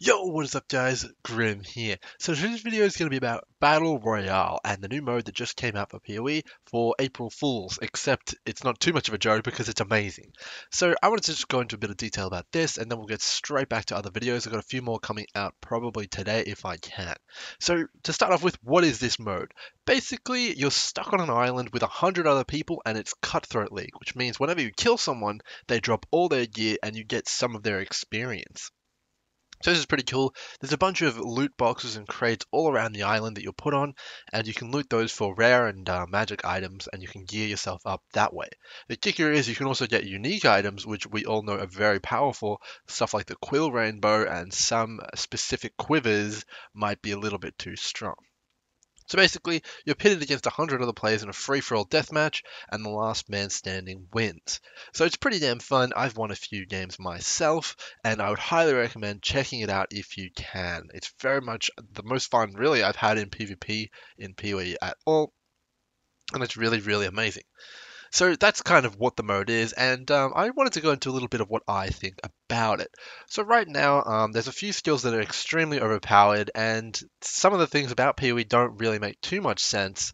Yo, what is up guys? Grim here. So today's video is going to be about Battle Royale and the new mode that just came out for PoE for April Fools, except it's not too much of a joke because it's amazing. So I wanted to just go into a bit of detail about this and then we'll get straight back to other videos. I've got a few more coming out probably today if I can. So to start off with, what is this mode? Basically, you're stuck on an island with 100 other people and it's Cutthroat League, which means whenever you kill someone, they drop all their gear and you get some of their experience. So this is pretty cool. There's a bunch of loot boxes and crates all around the island that you'll put on, and you can loot those for rare and magic items, and you can gear yourself up that way. The kicker is you can also get unique items, which we all know are very powerful. Stuff like the Quill Rainbow and some specific quivers might be a little bit too strong. So basically, you're pitted against 100 other players in a free-for-all deathmatch, and the last man standing wins. So it's pretty damn fun. I've won a few games myself, and I would highly recommend checking it out if you can. It's very much the most fun, really, I've had in PvP in PoE at all, and it's really, really amazing. So that's kind of what the mode is, and I wanted to go into a little bit of what I think about it. So right now, there's a few skills that are extremely overpowered, and some of the things about PoE don't really make too much sense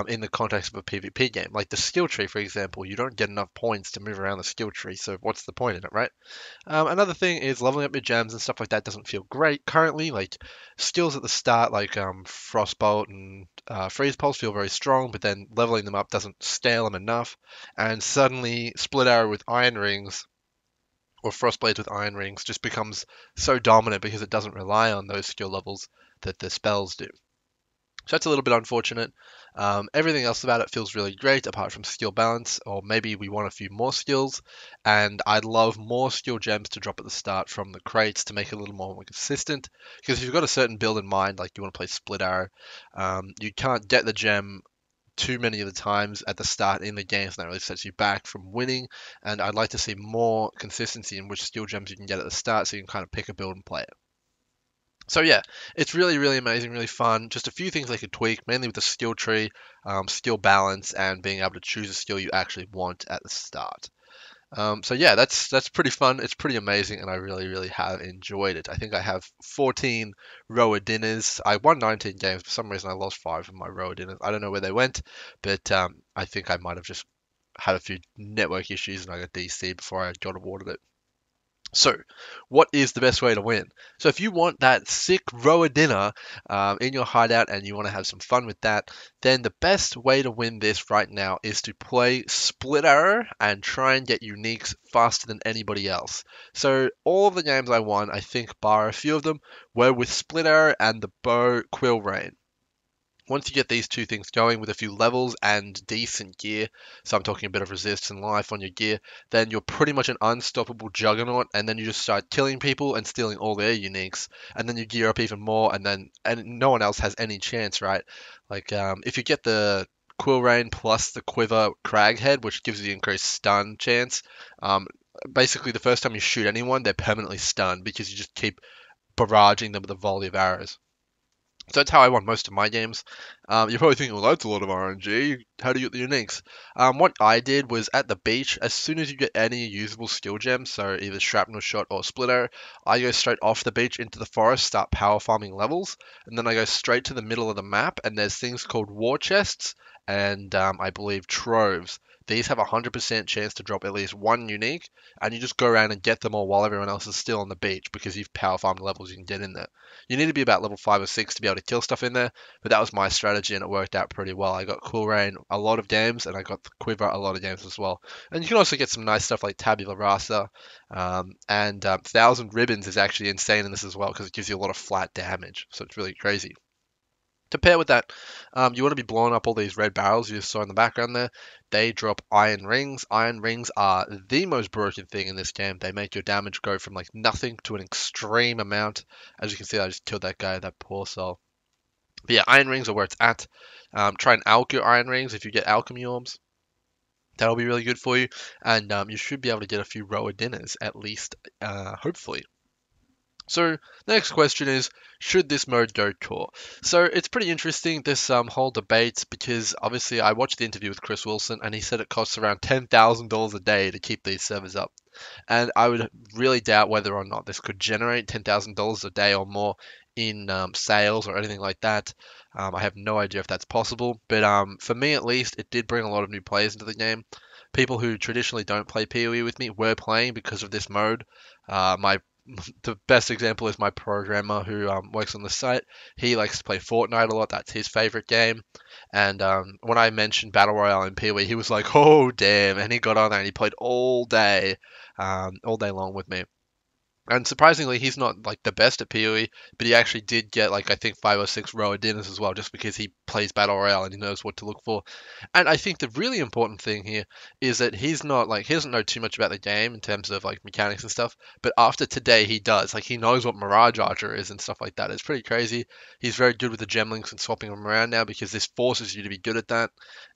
in the context of a PvP game. Like the skill tree, for example, you don't get enough points to move around the skill tree, so what's the point in it, right? Another thing is leveling up your gems and stuff like that doesn't feel great currently. Like skills at the start, like Frostbolt and Freeze Pulse, feel very strong, but then leveling them up doesn't scale them enough. And suddenly, Split Arrow with Iron Rings or Frostblades with Iron Rings just becomes so dominant because it doesn't rely on those skill levels that the spells do. So that's a little bit unfortunate. Everything else about it feels really great, apart from skill balance, or maybe we want a few more skills. And I'd love more skill gems to drop at the start from the crates to make it a little more consistent. Because if you've got a certain build in mind, like you want to play Split Arrow, you can't get the gem too many of the times at the start in the game, so that really sets you back from winning. And I'd like to see more consistency in which skill gems you can get at the start, so you can kind of pick a build and play it. So yeah, it's really, really amazing, really fun. Just a few things they could tweak, mainly with the skill tree, skill balance, and being able to choose a skill you actually want at the start. So yeah, that's pretty fun. It's pretty amazing, and I really, really have enjoyed it. I think I have 14 rower dinners. I won 19 games. For some reason, I lost 5 of my rower dinners. I don't know where they went, but I think I might have just had a few network issues, and I got DC before I got awarded it. So, what is the best way to win? So, if you want that sick rower dinner in your hideout and you want to have some fun with that, then the best way to win this right now is to play Split Arrow and try and get uniques faster than anybody else. So, all of the games I won, I think, bar a few of them, were with Split Arrow and the Bow Quill Rain. Once you get these two things going with a few levels and decent gear, so I'm talking a bit of resist and life on your gear, then you're pretty much an unstoppable juggernaut, and then you just start killing people and stealing all their uniques, and then you gear up even more, and no one else has any chance, right? Like if you get the Quill Rain plus the Quiver Craghead, which gives you the increased stun chance, basically the first time you shoot anyone, they're permanently stunned because you just keep barraging them with a volley of arrows. So that's how I won most of my games. You're probably thinking, well, that's a lot of RNG. How do you get the uniques? What I did was at the beach, as soon as you get any usable skill gems, so either shrapnel shot or splitter, I go straight off the beach into the forest, start power farming levels, and then I go straight to the middle of the map, and there's things called war chests and I believe troves. These have a 100% chance to drop at least one unique, and you just go around and get them all while everyone else is still on the beach because you've power farmed levels you can get in there. You need to be about level 5 or 6 to be able to kill stuff in there, but that was my strategy and it worked out pretty well. I got Cool Rain a lot of games and I got the Quiver a lot of games as well. And you can also get some nice stuff like Tabula Rasa, and Thousand Ribbons is actually insane in this as well because it gives you a lot of flat damage, so it's really crazy. To pair with that, you want to be blowing up all these red barrels you just saw in the background there. They drop iron rings. Iron rings are the most broken thing in this game. They make your damage go from like nothing to an extreme amount. As you can see, I just killed that guy, that poor soul. But yeah, iron rings are where it's at. Try and alch your iron rings if you get alchemy orbs. That'll be really good for you. And you should be able to get a few rower dinners, at least, hopefully. So the next question is, should this mode go core? So it's pretty interesting, this whole debate, because obviously I watched the interview with Chris Wilson and he said it costs around $10,000 a day to keep these servers up. And I would really doubt whether or not this could generate $10,000 a day or more in sales or anything like that. I have no idea if that's possible, but for me at least, it did bring a lot of new players into the game. People who traditionally don't play PoE with me were playing because of this mode. My The best example is my programmer who works on the site. He likes to play Fortnite a lot. That's his favorite game. And when I mentioned Battle Royale in PoE, he was like, "Oh damn!" And he got on there and he played all day long with me. And surprisingly, he's not like the best at PoE, but he actually did get like I think 5 or 6 rower dinners as well, just because he plays Battle Royale and he knows what to look for. And I think the really important thing here is that he's not like he doesn't know too much about the game in terms of like mechanics and stuff. But after today, he does. Like he knows what Mirage Archer is and stuff like that. It's pretty crazy. He's very good with the gem links and swapping them around now because this forces you to be good at that.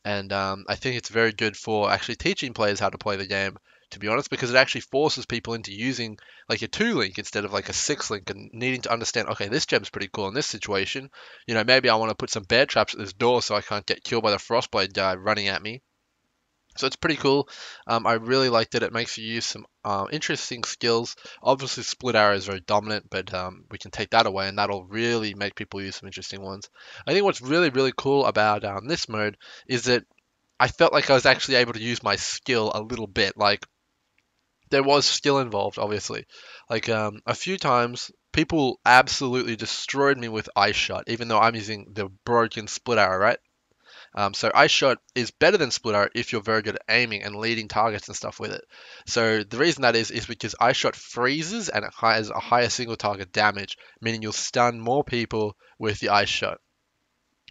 And I think it's very good for actually teaching players how to play the game, to be honest, because it actually forces people into using like a 2 link instead of like a 6 link and needing to understand, okay, this gem's pretty cool in this situation. Maybe I want to put some bear traps at this door so I can't get killed by the Frostblade guy running at me. So it's pretty cool. I really liked it. It makes you use some interesting skills. Obviously, split arrow is very dominant, but we can take that away, and that'll really make people use some interesting ones. I think what's really, really cool about this mode is that I felt like I was actually able to use my skill a little bit. Like there was skill involved, obviously. Like a few times, people absolutely destroyed me with ice shot, even though I'm using the broken split arrow, right? So ice shot is better than split arrow if you're very good at aiming and leading targets and stuff with it. So the reason that is because ice shot freezes and it has a higher single target damage, meaning you'll stun more people with the ice shot,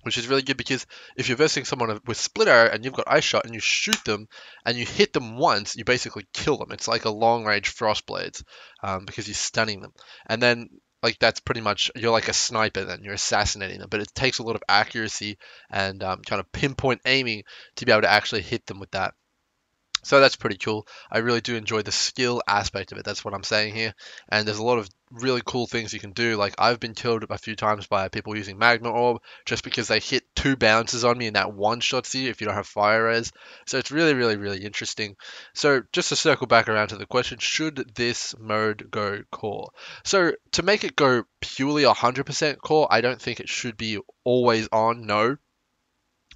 which is really good because if you're versing someone with split arrow and you've got ice shot and you shoot them and you hit them once, you basically kill them. It's like a long range frost blades because you're stunning them, and then like that's pretty much you're like a sniper. Then you're assassinating them, but it takes a lot of accuracy and kind of pinpoint aiming to be able to actually hit them with that. So that's pretty cool. I really do enjoy the skill aspect of it. That's what I'm saying here. And there's a lot of really cool things you can do. Like I've been killed a few times by people using magma orb just because they hit 2 bounces on me and that one shots you if you don't have fire res. So it's really, really, really interesting. So just to circle back around to the question, should this mode go core? So to make it go purely 100% core, I don't think it should be always on. No,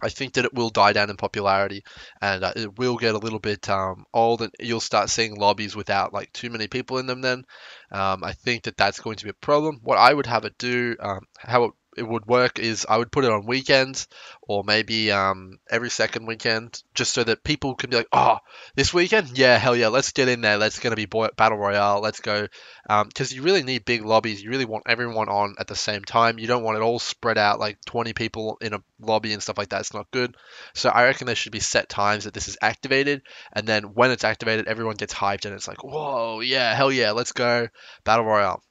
I think that it will die down in popularity and it will get a little bit old and you'll start seeing lobbies without like too many people in them then. I think that that's going to be a problem. What I would have it do, how it would work is I would put it on weekends or maybe every second weekend just so that people can be like, oh, this weekend? Yeah, hell yeah, let's get in there. Let's going to be Battle Royale. Let's go. Because you really need big lobbies. You really want everyone on at the same time. You don't want it all spread out like 20 people in a lobby and stuff like that. It's not good. So I reckon there should be set times that this is activated, and then when it's activated, everyone gets hyped and it's like, whoa, yeah, hell yeah, let's go Battle Royale.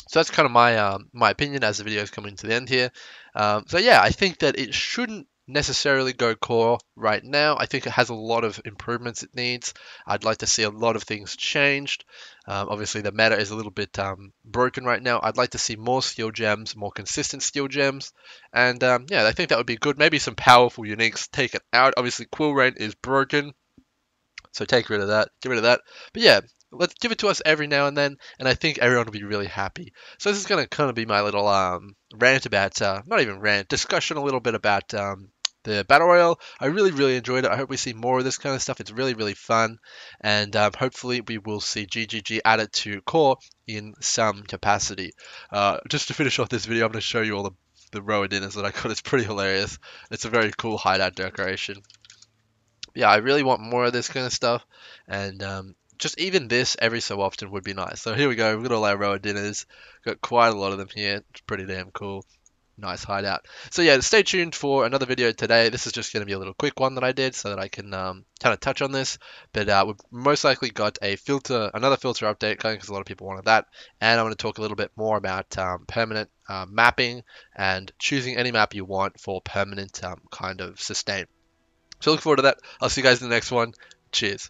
So that's kind of my opinion as the video is coming to the end here. So yeah, I think that it shouldn't necessarily go core right now. I think it has a lot of improvements it needs. I'd like to see a lot of things changed. Obviously, the meta is a little bit broken right now. I'd like to see more skill gems, more consistent skill gems, and yeah, I think that would be good. Maybe some powerful uniques taken out. Obviously, Quill Rain is broken. So take rid of that, get rid of that. But yeah, let's give it to us every now and then, and I think everyone will be really happy. So this is going to kind of be my little rant about, not even rant, discussion a little bit about the Battle Royale. I really, really enjoyed it. I hope we see more of this kind of stuff. It's really, really fun, and hopefully we will see GGG added to core in some capacity. Just to finish off this video, I'm going to show you all the rower dinners that I got. It's pretty hilarious. It's a very cool hideout decoration. Yeah, I really want more of this kind of stuff, and just even this every so often would be nice. So here we go, we've got all our rower dinners, got quite a lot of them here. It's pretty damn cool. Nice hideout. So yeah, stay tuned for another video today. This is just going to be a little quick one that I did so that I can kind of touch on this. But we've most likely got another filter update coming because a lot of people wanted that. And I'm going to talk a little bit more about permanent mapping and choosing any map you want for permanent kind of sustain. So look forward to that. I'll see you guys in the next one. Cheers.